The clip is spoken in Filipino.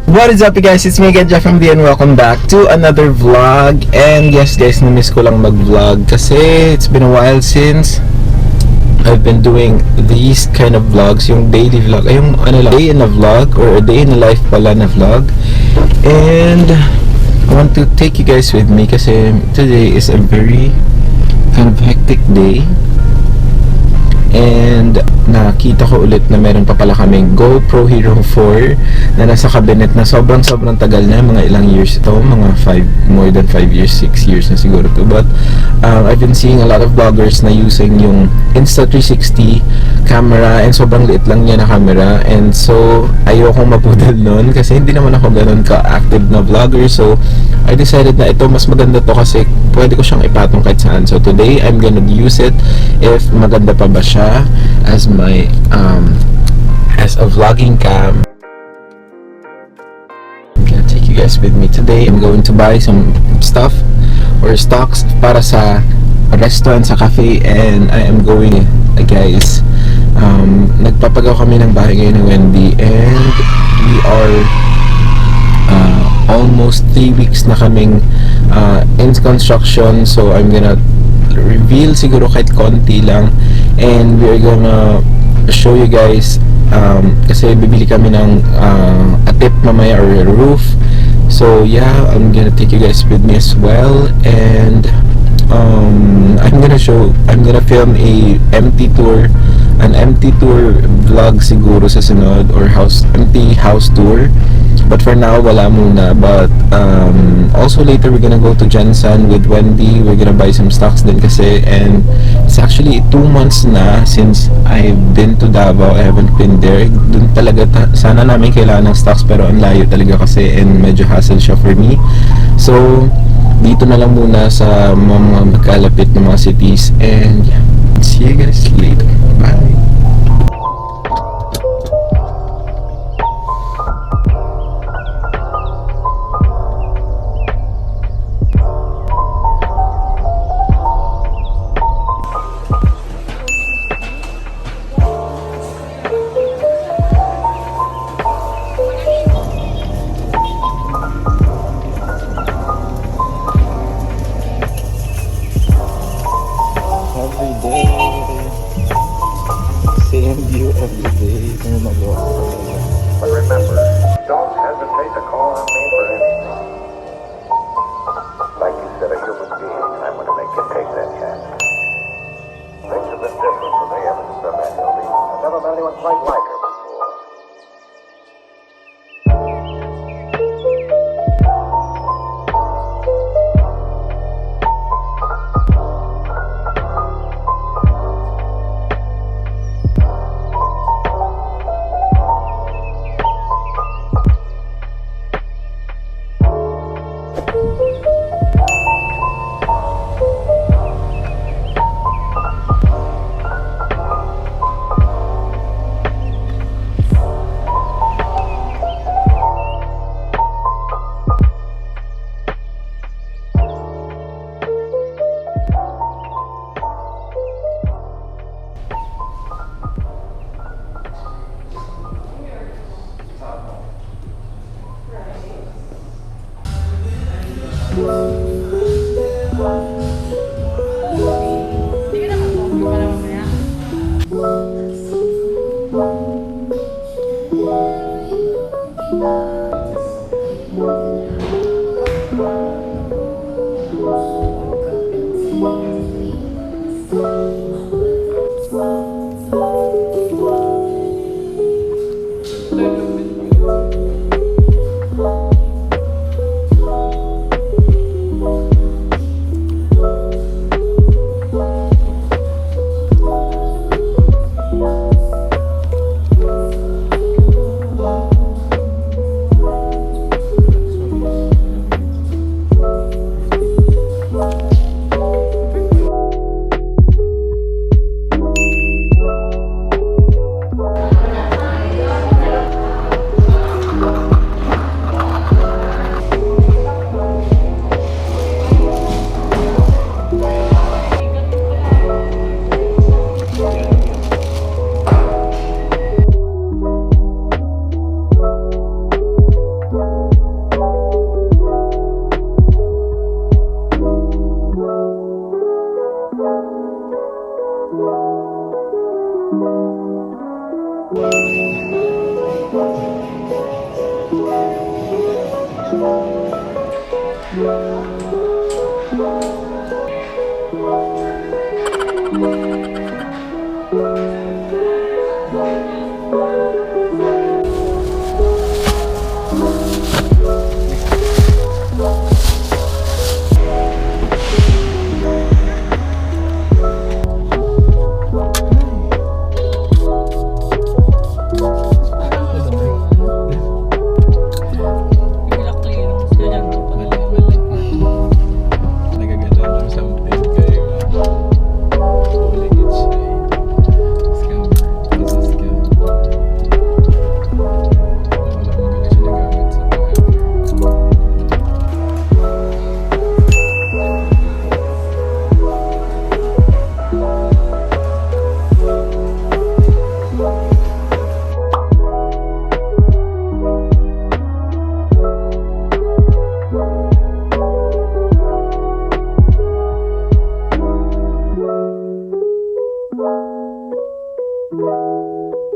What is up you guys? It's me again, Jeffrey Mondia, and welcome back to another vlog. And yes guys, na-miss ko lang mag-vlog kasi it's been a while since I've been doing these kind of vlogs, yung daily vlog, yung day in a vlog or a day in a life pala na vlog. And I want to take you guys with me kasi today is a very kind of hectic day. And nakita ko ulit na meron pa pala kaming GoPro Hero 4 na nasa cabinet na sobrang tagal na, mga ilang years ito, mga more than 5 years, 6 years na siguro to. But I've been seeing a lot of vloggers na using yung Insta360 camera, and sobrang liit lang niya na camera, and so ayokong mapudal nun kasi hindi naman ako ganun ka-active na vlogger. So I decided na ito mas maganda to kasi pwede ko siyang ipatong kahit saan. So today I'm gonna use it if maganda pa ba siya as my as a vlogging cam. I'm gonna take you guys with me today. I'm going to buy some stuff or stocks para sa restaurant, sa cafe, and I am going, guys, nagpapagawa kami ng bahay ngayon ng Wendy, and we are almost 3 weeks na kaming in construction. So I'm gonna reveal siguro kahit konti lang, and we're gonna show you guys kasi bibili kami ng atip mamaya, or a roof. So yeah, I'm gonna take you guys with me as well, and I'm gonna film an empty tour vlog siguro sa sunod, or empty house tour. But for now, wala muna. But also later, we're gonna go to Jensen with Wendy. We're gonna buy some stocks din kasi, and it's actually 2 months na since I've been to Davao. I haven't been there. Dun talaga sana namin kailangan ng stocks, pero ang layo talaga kasi, and medyo hassle siya for me. So dito na lang muna sa mga magkalapit na mga cities, and yeah, see you guys later. Bye. Every day, same view every day. But remember, don't hesitate to call on me for anything. Like you said, a human being, I'm going to make you take that chance. Things have been different for me ever since I met Hildy. I've never met anyone quite like